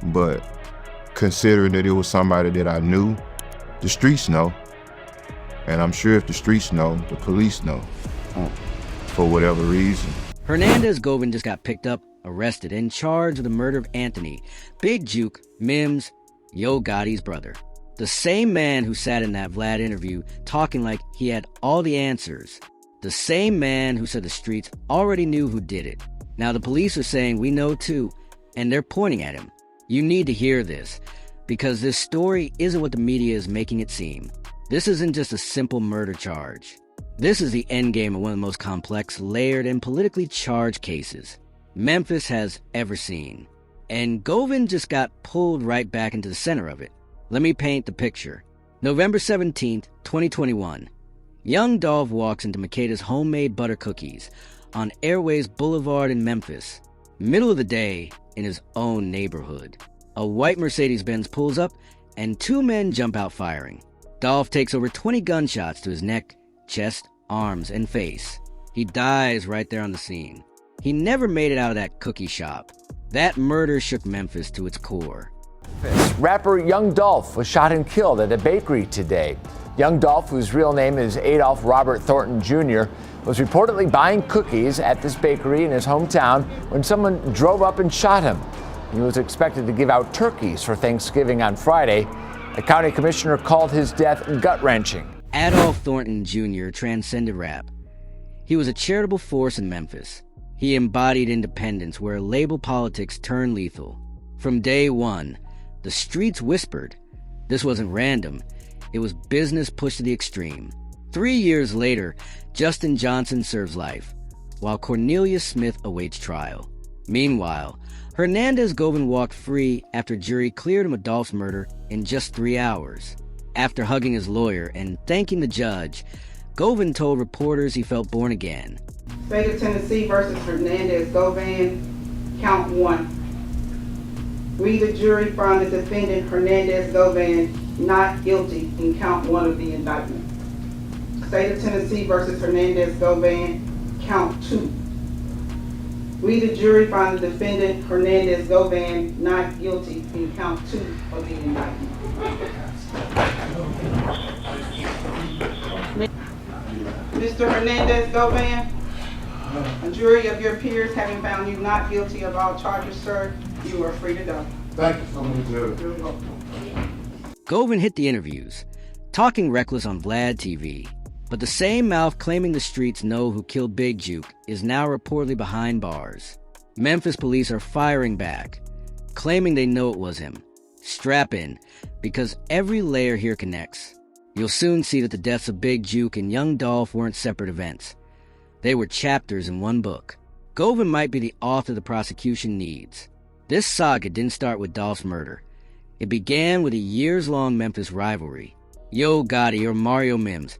but considering that it was somebody that I knew, the streets know. And I'm sure if the streets know, the police know, for whatever reason. Hernandez Govin just got picked up, arrested, and charged with the murder of Anthony, Big Juke, Mims, Yo Gotti's brother. The same man who sat in that Vlad interview talking like he had all the answers. The same man who said the streets already knew who did it. Now the police are saying we know too, and they're pointing at him. You need to hear this, because this story isn't what the media is making it seem. This isn't just a simple murder charge. This is the endgame of one of the most complex, layered, and politically charged cases Memphis has ever seen. And Govin just got pulled right back into the center of it. Let me paint the picture. November 17th, 2021. Young Dolph walks into Makeda's homemade butter cookies on Airways Boulevard in Memphis. Middle of the day in his own neighborhood. A white Mercedes-Benz pulls up and two men jump out firing. Dolph takes over 20 gunshots to his neck, chest, arms, and face. He dies right there on the scene. He never made it out of that cookie shop. That murder shook Memphis to its core. Rapper Young Dolph was shot and killed at a bakery today. Young Dolph, whose real name is Adolph Robert Thornton Jr., was reportedly buying cookies at this bakery in his hometown when someone drove up and shot him. He was expected to give out turkeys for Thanksgiving on Friday. The county commissioner called his death gut-wrenching. Adolph Thornton Jr. transcended rap. He was a charitable force in Memphis. He embodied independence where label politics turned lethal. From day one, the streets whispered. This wasn't random. It was business pushed to the extreme. 3 years later, Justin Johnson serves life, while Cornelius Smith awaits trial. Meanwhile, Hernandez Govan walked free after jury cleared him of Dolph's murder in just 3 hours. After hugging his lawyer and thanking the judge, Govan told reporters he felt born again. State of Tennessee versus Hernandez Govan, count 1. We, the jury, find the defendant Hernandez Govan not guilty in count 1 of the indictment. State of Tennessee versus Hernandez Govan, count 2. We, the jury, find the defendant Hernandez Govan not guilty in count 2 of the indictment. Mr. Hernandez Govan, a jury of your peers having found you not guilty of all charges, sir, you are free to go. Thank you so much, Judge. Govan hit the interviews, talking reckless on Vlad TV. But the same mouth claiming the streets know who killed Big Juke is now reportedly behind bars. Memphis police are firing back, claiming they know it was him. Strap in, because every layer here connects. You'll soon see that the deaths of Big Juke and Young Dolph weren't separate events. They were chapters in one book. Govan might be the author the prosecution needs. This saga didn't start with Dolph's murder. It began with a years-long Memphis rivalry. Yo Gotti, or Mario Mims,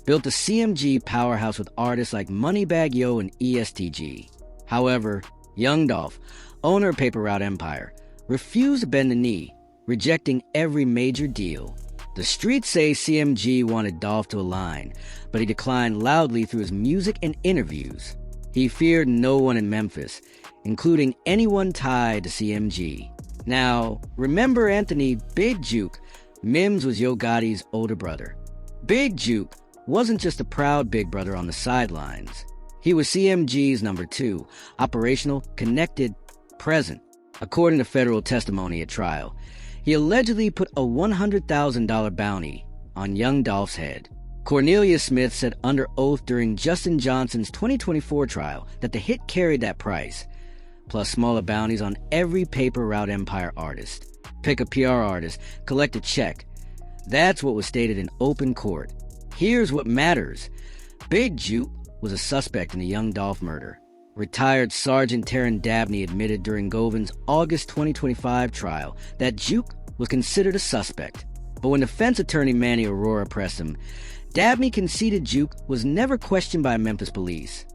built a CMG powerhouse with artists like Moneybagg Yo and ESTG. However, Young Dolph, owner of Paper Route Empire, refused to bend the knee, rejecting every major deal. The streets say CMG wanted Dolph to align, but he declined loudly through his music and interviews. He feared no one in Memphis, including anyone tied to CMG. Now, remember Anthony Big Juke? Mims was Yo Gotti's older brother. Big Juke wasn't just a proud big brother on the sidelines. He was CMG's number 2, operational, connected, present. According to federal testimony at trial, he allegedly put a $100,000 bounty on Young Dolph's head. Cornelius Smith said under oath during Justin Johnson's 2024 trial that the hit carried that price, plus smaller bounties on every Paper Route Empire artist. Pick a PR artist, collect a check. That's what was stated in open court. Here's what matters. Big Juke was a suspect in the Young Dolph murder. Retired Sergeant Taryn Dabney admitted during Govan's August 2025 trial that Juke was considered a suspect. But when defense attorney Manny Aurora pressed him, Dabney conceded Juke was never questioned by Memphis police.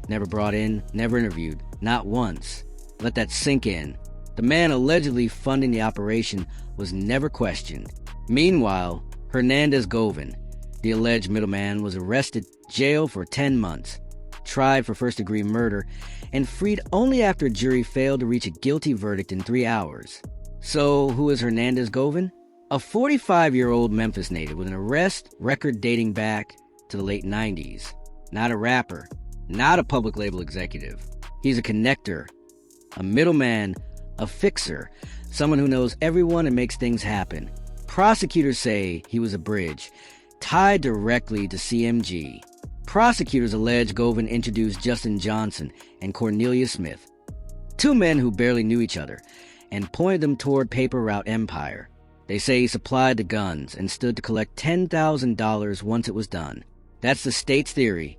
Never brought in, never interviewed, not once. Let that sink in. The man allegedly funding the operation was never questioned. Meanwhile, Hernandez Govan, the alleged middleman, was arrested, jailed for 10 months, tried for first-degree murder, and freed only after a jury failed to reach a guilty verdict in 3 hours. So, who is Hernandez Govin? A 45-year-old Memphis native with an arrest record dating back to the late 90s. Not a rapper, not a public label executive. He's a connector, a middleman, a fixer, someone who knows everyone and makes things happen. Prosecutors say he was a bridge, tied directly to CMG. Prosecutors allege Govin introduced Justin Johnson and Cornelius Smith, two men who barely knew each other, and pointed them toward Paper Route Empire. They say he supplied the guns and stood to collect $10,000 once it was done. That's the state's theory.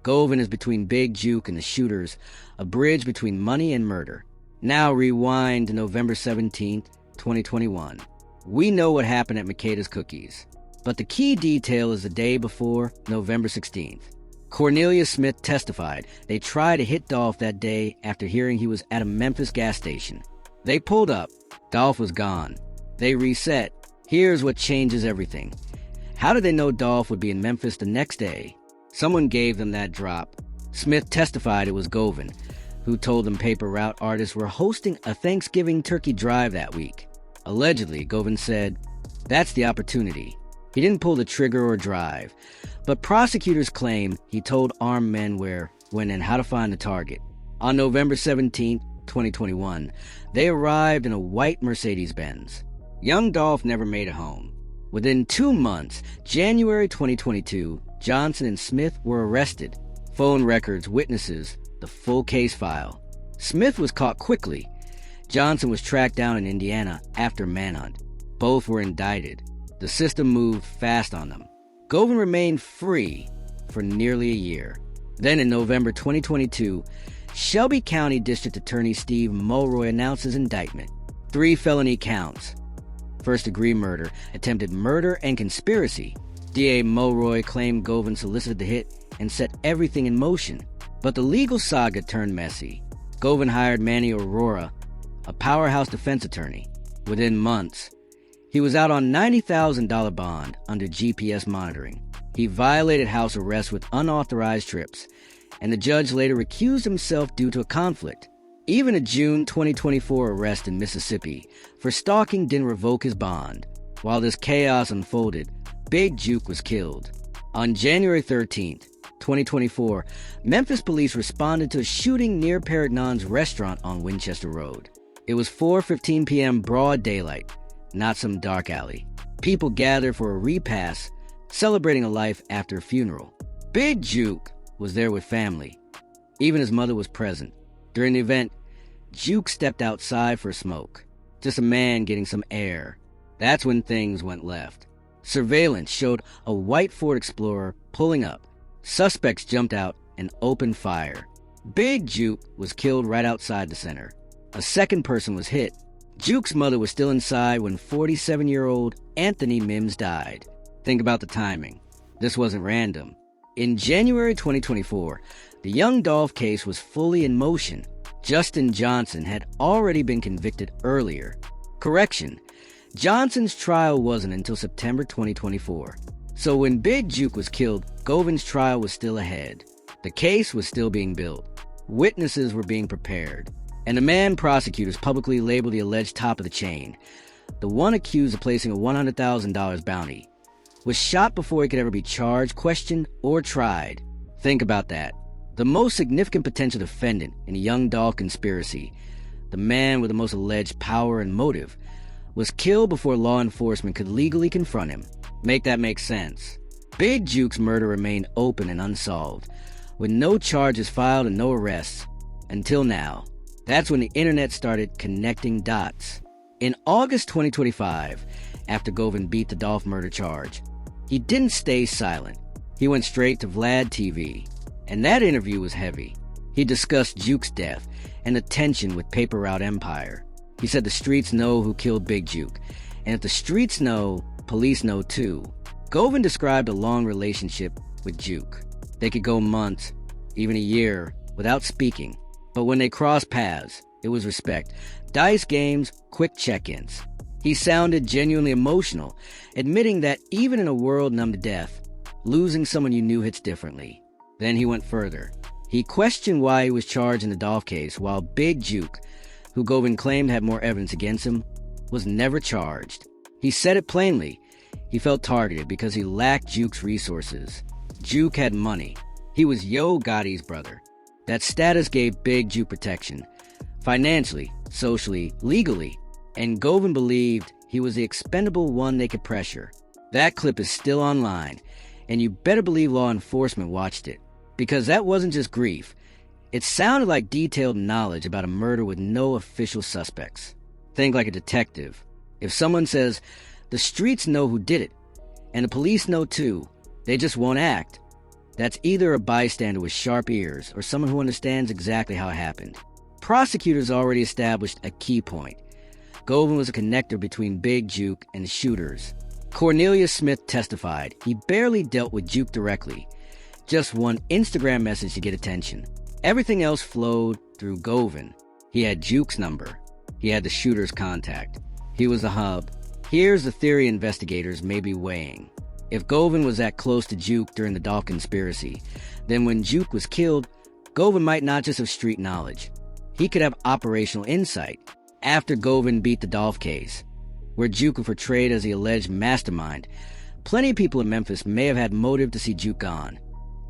Govin is between Big Juke and the shooters, a bridge between money and murder. Now rewind to November 17th, 2021. We know what happened at Makeda's Cookies, but the key detail is the day before, November 16th. Cornelius Smith testified they tried to hit Dolph that day after hearing he was at a Memphis gas station. They pulled up. Dolph was gone. They reset. Here's what changes everything. How did they know Dolph would be in Memphis the next day? Someone gave them that drop. Smith testified it was Govin, who told them Paper Route artists were hosting a Thanksgiving turkey drive that week. Allegedly, Govin said, "That's the opportunity." He didn't pull the trigger or drive, but prosecutors claim he told armed men where, when, and how to find the target. On November 17th, 2021, they arrived in a white Mercedes-Benz. Young Dolph never made it home. Within 2 months, January 2022, Johnson and Smith were arrested. Phone records, witnesses, the full case file. Smith was caught quickly. Johnson was tracked down in Indiana after manhunt. Both were indicted. The system moved fast on them. Govin remained free for nearly a year. Then in November 2022, Shelby County District Attorney Steve Mulroy announced his indictment. 3 felony counts. First-degree murder, attempted murder, and conspiracy. DA Mulroy claimed Govin solicited the hit and set everything in motion. But the legal saga turned messy. Govin hired Manny Aurora, a powerhouse defense attorney. Within months, he was out on $90,000 bond under GPS monitoring. He violated house arrest with unauthorized trips, and the judge later recused himself due to a conflict. Even a June 2024 arrest in Mississippi for stalking didn't revoke his bond. While this chaos unfolded, Big Juke was killed. On January 13th, 2024, Memphis police responded to a shooting near Perignon's restaurant on Winchester Road. It was 4:15 p.m. broad daylight, not some dark alley. People gathered for a repast, celebrating a life after a funeral. Big Juke was there with family. Even his mother was present. During the event, Juke stepped outside for a smoke. Just a man getting some air. That's when things went left. Surveillance showed a white Ford Explorer pulling up. Suspects jumped out and opened fire. Big Juke was killed right outside the center. A second person was hit. Juke's mother was still inside when 47-year-old Anthony Mims died. Think about the timing. This wasn't random. In January 2024, the Young Dolph case was fully in motion. Justin Johnson had already been convicted earlier. Correction, Johnson's trial wasn't until September 2024. So when Big Juke was killed, Govin's trial was still ahead. The case was still being built. Witnesses were being prepared. And the man prosecutors publicly labeled the alleged top of the chain, the one accused of placing a $100,000 bounty, was shot before he could ever be charged, questioned, or tried. Think about that. The most significant potential defendant in the Young Dolph conspiracy, the man with the most alleged power and motive, was killed before law enforcement could legally confront him. Make that make sense. Big Juke's murder remained open and unsolved, with no charges filed and no arrests, until now. That's when the internet started connecting dots. In August 2025, after Govin beat the Dolph murder charge, he didn't stay silent. He went straight to Vlad TV, and that interview was heavy. He discussed Juke's death and the tension with Paper Route Empire. He said the streets know who killed Big Juke, and if the streets know, police know too. Govin described a long relationship with Juke. They could go months, even a year, without speaking. But when they crossed paths, it was respect. Dice games, quick check-ins. He sounded genuinely emotional, admitting that even in a world numb to death, losing someone you knew hits differently. Then he went further. He questioned why he was charged in the Dolph case, while Big Juke, who Govin claimed had more evidence against him, was never charged. He said it plainly. He felt targeted because he lacked Juke's resources. Juke had money. He was Yo Gotti's brother. That status gave Big Juke protection, financially, socially, legally, and Govin believed he was the expendable one they could pressure. That clip is still online, and you better believe law enforcement watched it, because that wasn't just grief. It sounded like detailed knowledge about a murder with no official suspects. Think like a detective. If someone says, the streets know who did it, and the police know too, they just won't act. That's either a bystander with sharp ears or someone who understands exactly how it happened. Prosecutors already established a key point. Govin was a connector between Big Juke and the shooters. Cornelius Smith testified he barely dealt with Juke directly. Just one Instagram message to get attention. Everything else flowed through Govin. He had Juke's number. He had the shooter's contact. He was the hub. Here's the theory investigators may be weighing. If Govin was that close to Juke during the Dolph conspiracy, then when Juke was killed, Govin might not just have street knowledge. He could have operational insight. After Govin beat the Dolph case, where Juke was portrayed as the alleged mastermind, plenty of people in Memphis may have had motive to see Juke gone,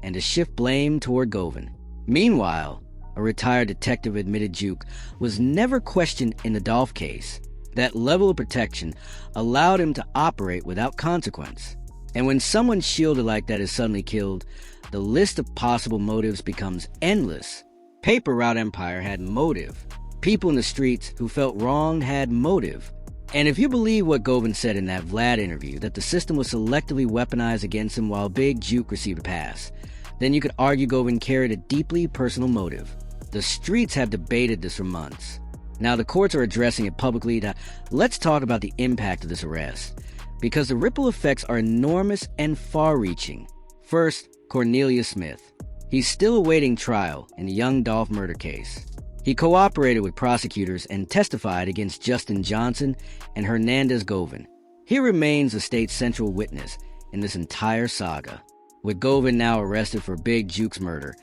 and to shift blame toward Govin. Meanwhile, a retired detective admitted Juke was never questioned in the Dolph case. That level of protection allowed him to operate without consequence. And when someone shielded like that is suddenly killed, the list of possible motives becomes endless. Paper Route Empire had motive. People in the streets who felt wronged had motive. And if you believe what Govin said in that Vlad interview, that the system was selectively weaponized against him while Big Juke received a pass, then you could argue Govin carried a deeply personal motive. The streets have debated this for months. Now the courts are addressing it publicly. Now, let's talk about the impact of this arrest, because the ripple effects are enormous and far-reaching. First, Cornelius Smith. He's still awaiting trial in the Young Dolph murder case. He cooperated with prosecutors and testified against Justin Johnson and Hernandez Govan. He remains the state's central witness in this entire saga. With Govin now arrested for Big Juke's murder,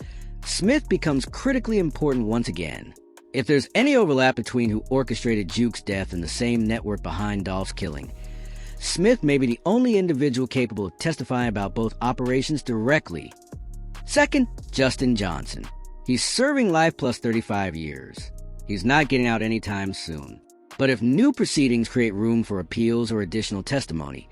Smith becomes critically important once again. If there's any overlap between who orchestrated Juke's death and the same network behind Dolph's killing, Smith may be the only individual capable of testifying about both operations directly. Second, Justin Johnson. He's serving life plus 35 years. He's not getting out anytime soon. But if new proceedings create room for appeals or additional testimony,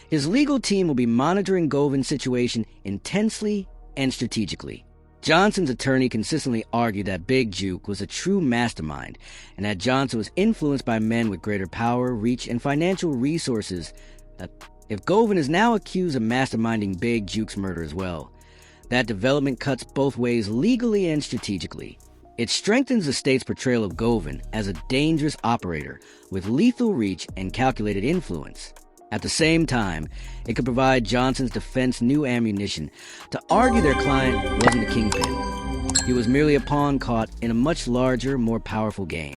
his legal team will be monitoring Govin's situation intensely and strategically. Johnson's attorney consistently argued that Big Juke was a true mastermind and that Johnson was influenced by men with greater power, reach, and financial resources. If Govin is now accused of masterminding Big Juke's murder as well, that development cuts both ways legally and strategically. It strengthens the state's portrayal of Govin as a dangerous operator with lethal reach and calculated influence. At the same time, it could provide Johnson's defense new ammunition to argue their client wasn't the kingpin. He was merely a pawn caught in a much larger, more powerful game.